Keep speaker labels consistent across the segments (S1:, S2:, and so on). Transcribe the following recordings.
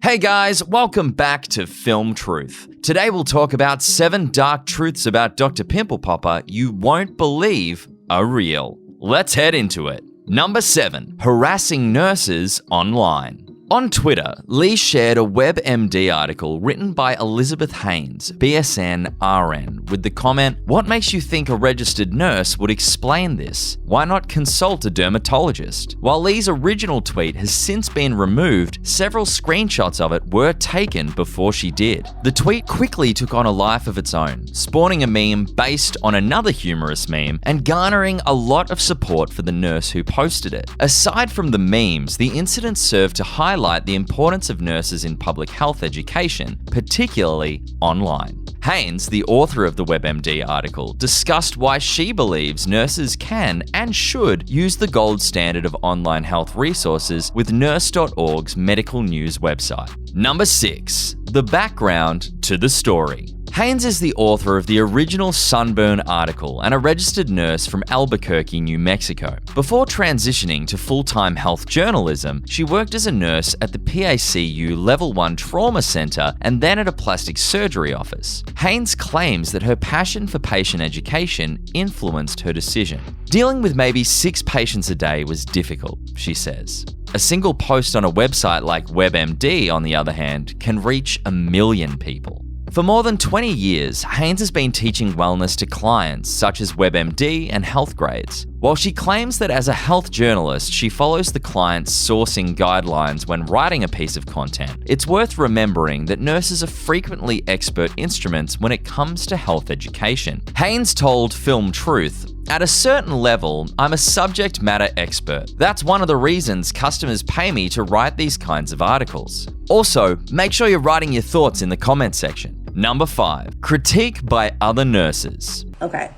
S1: Hey guys, welcome back to Film Truth. Today we'll talk about 7 dark truths about Dr. Pimple Popper you won't believe are real. Let's head into it. Number 7, harassing nurses online. On Twitter, Lee shared a WebMD article written by Elizabeth Haynes, BSN RN, with the comment, "What makes you think a registered nurse would explain this? Why not consult a dermatologist?" While Lee's original tweet has since been removed, several screenshots of it were taken before she did. The tweet quickly took on a life of its own, spawning a meme based on another humorous meme and garnering a lot of support for the nurse who posted it. Aside from the memes, the incident served to highlight the importance of nurses in public health education, particularly online. Haynes, the author of the WebMD article, discussed why she believes nurses can and should use the gold standard of online health resources with nurse.org's medical news website. Number 6, the background to the story. Haynes is the author of the original Sunburn article and a registered nurse from Albuquerque, New Mexico. Before transitioning to full-time health journalism, she worked as a nurse at the PACU Level 1 Trauma Center and then at a plastic surgery office. Haynes claims that her passion for patient education influenced her decision. Dealing with maybe 6 patients a day was difficult, she says. A single post on a website like WebMD, on the other hand, can reach 1 million people. For more than 20 years, Haynes has been teaching wellness to clients such as WebMD and Healthgrades. While she claims that as a health journalist, she follows the client's sourcing guidelines when writing a piece of content, it's worth remembering that nurses are frequently expert instruments when it comes to health education. Haynes told Film Truth, "At a certain level, I'm a subject matter expert. That's one of the reasons customers pay me to write these kinds of articles." Also, make sure you're writing your thoughts in the comment section. Number 5, critique by other nurses.
S2: Okay,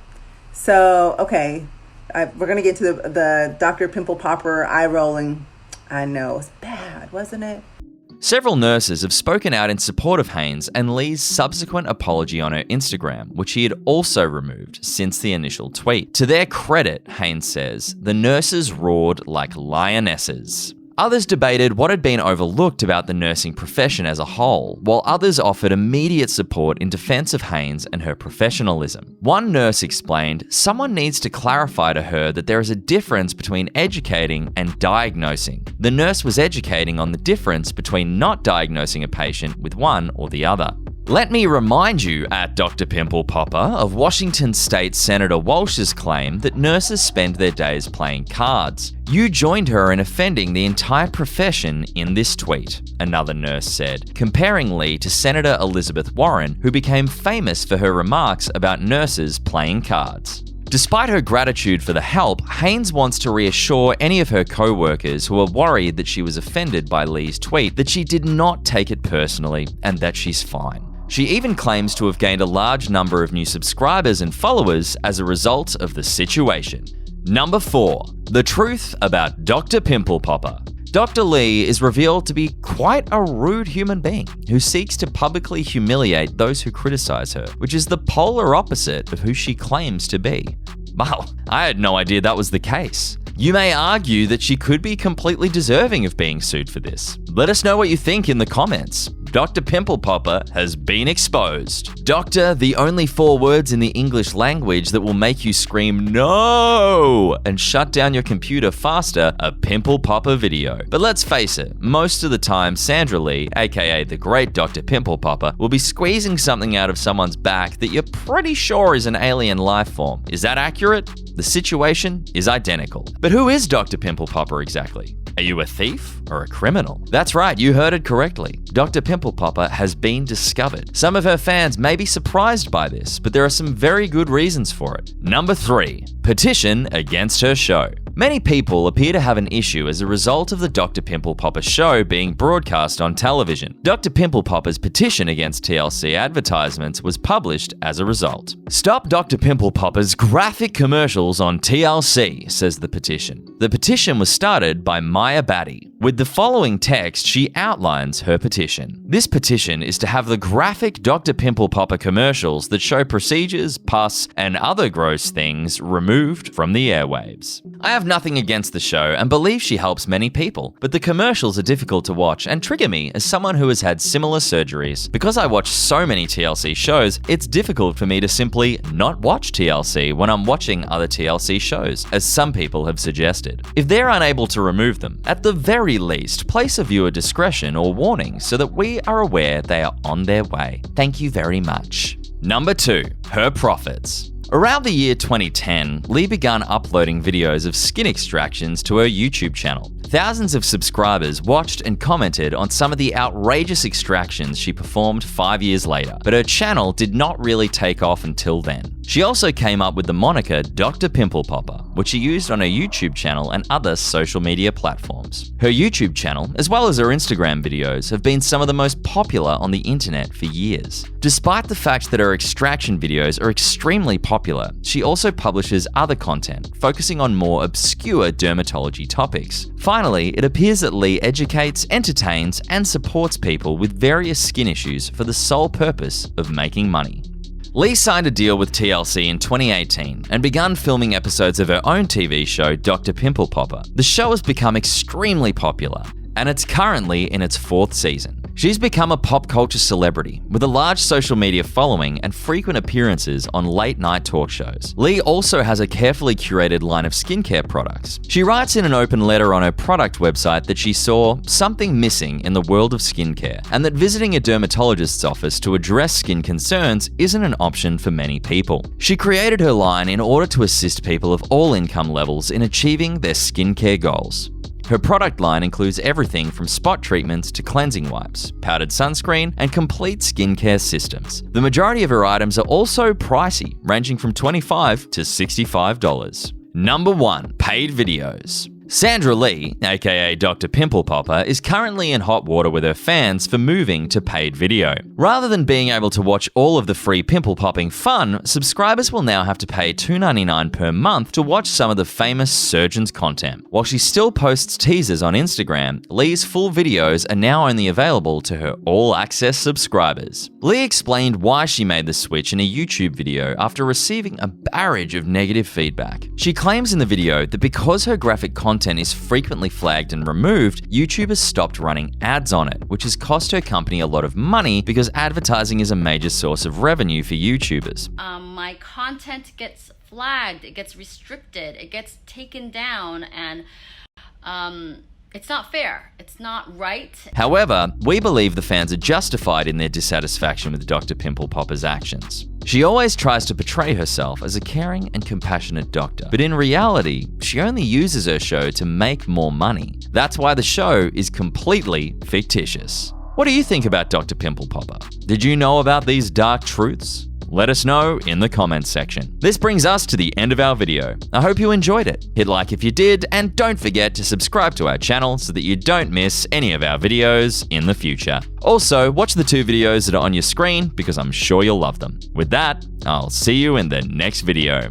S2: we're going to get to the Dr. Pimple Popper eye rolling. I know, it's bad, wasn't it?
S1: Several nurses have spoken out in support of Haynes and Lee's subsequent apology on her Instagram, which he had also removed since the initial tweet. To their credit, Haynes says, the nurses roared like lionesses. Others debated what had been overlooked about the nursing profession as a whole, while others offered immediate support in defense of Haynes and her professionalism. One nurse explained, "Someone needs to clarify to her that there is a difference between educating and diagnosing." The nurse was educating on the difference between not diagnosing a patient with one or the other. Let me remind you, at Dr. Pimple Popper, of Washington State Senator Walsh's claim that nurses spend their days playing cards. "You joined her in offending the entire profession in this tweet," another nurse said, comparing Lee to Senator Elizabeth Warren, who became famous for her remarks about nurses playing cards. Despite her gratitude for the help, Haynes wants to reassure any of her co-workers who are worried that she was offended by Lee's tweet that she did not take it personally and that she's fine. She even claims to have gained a large number of new subscribers and followers as a result of the situation. Number 4, the truth about Dr. Pimple Popper. Dr. Lee is revealed to be quite a rude human being who seeks to publicly humiliate those who criticize her, which is the polar opposite of who she claims to be. Wow, I had no idea that was the case. You may argue that she could be completely deserving of being sued for this. Let us know what you think in the comments. Dr. Pimple Popper has been exposed. Doctor, the only 4 words in the English language that will make you scream no and shut down your computer faster, a Pimple Popper video. But let's face it, most of the time Sandra Lee, aka the great Dr. Pimple Popper, will be squeezing something out of someone's back that you're pretty sure is an alien life form. Is that accurate? The situation is identical. But who is Dr. Pimple Popper exactly? Are you a thief or a criminal? That's right, you heard it correctly. Dr. Pimple Popper has been discovered. Some of her fans may be surprised by this, but there are some very good reasons for it. Number 3, petition against her show. Many people appear to have an issue as a result of the Dr. Pimple Popper show being broadcast on television. Dr. Pimple Popper's petition against TLC advertisements was published as a result. "Stop Dr. Pimple Popper's graphic commercials on TLC," says the petition. The petition was started by Maya Batty. With the following text, she outlines her petition. This petition is to have the graphic Dr. Pimple Popper commercials that show procedures, pus, and other gross things removed from the airwaves. I have nothing against the show and believe she helps many people, but the commercials are difficult to watch and trigger me as someone who has had similar surgeries. Because I watch so many TLC shows, it's difficult for me to simply not watch TLC when I'm watching other TLC shows, as some people have suggested. If they're unable to remove them, at the very least, place a viewer discretion or warning so that we are aware they are on their way. Thank you very much. Number 2, her profits. Around the year 2010, Lee began uploading videos of skin extractions to her YouTube channel. Thousands of subscribers watched and commented on some of the outrageous extractions she performed 5 years later, but her channel did not really take off until then. She also came up with the moniker Dr. Pimple Popper, which she used on her YouTube channel and other social media platforms. Her YouTube channel, as well as her Instagram videos, have been some of the most popular on the internet for years. Despite the fact that her extraction videos are extremely popular, she also publishes other content, focusing on more obscure dermatology topics. Finally, it appears that Lee educates, entertains, and supports people with various skin issues for the sole purpose of making money. Lee signed a deal with TLC in 2018 and began filming episodes of her own TV show, Dr. Pimple Popper. The show has become extremely popular, and it's currently in its 4th season. She's become a pop culture celebrity with a large social media following and frequent appearances on late-night talk shows. Lee also has a carefully curated line of skincare products. She writes in an open letter on her product website that she saw something missing in the world of skincare and that visiting a dermatologist's office to address skin concerns isn't an option for many people. She created her line in order to assist people of all income levels in achieving their skincare goals. Her product line includes everything from spot treatments to cleansing wipes, powdered sunscreen, and complete skincare systems. The majority of her items are also pricey, ranging from $25 to $65. Number 1, paid videos. Sandra Lee, aka Dr. Pimple Popper, is currently in hot water with her fans for moving to paid video. Rather than being able to watch all of the free pimple popping fun, subscribers will now have to pay $2.99 per month to watch some of the famous surgeon's content. While she still posts teasers on Instagram, Lee's full videos are now only available to her all-access subscribers. Lee explained why she made the switch in a YouTube video after receiving a barrage of negative feedback. She claims in the video that because her graphic content is frequently flagged and removed, YouTube has stopped running ads on it, which has cost her company a lot of money because advertising is a major source of revenue for YouTubers.
S3: My content gets flagged, it gets restricted, it gets taken down, and it's not fair. It's not right.
S1: However, we believe the fans are justified in their dissatisfaction with Dr. Pimple Popper's actions. She always tries to portray herself as a caring and compassionate doctor, but in reality, she only uses her show to make more money. That's why the show is completely fictitious. What do you think about Dr. Pimple Popper? Did you know about these dark truths? Let us know in the comments section. This brings us to the end of our video. I hope you enjoyed it. Hit like if you did, and don't forget to subscribe to our channel so that you don't miss any of our videos in the future. Also, watch the 2 videos that are on your screen because I'm sure you'll love them. With that, I'll see you in the next video.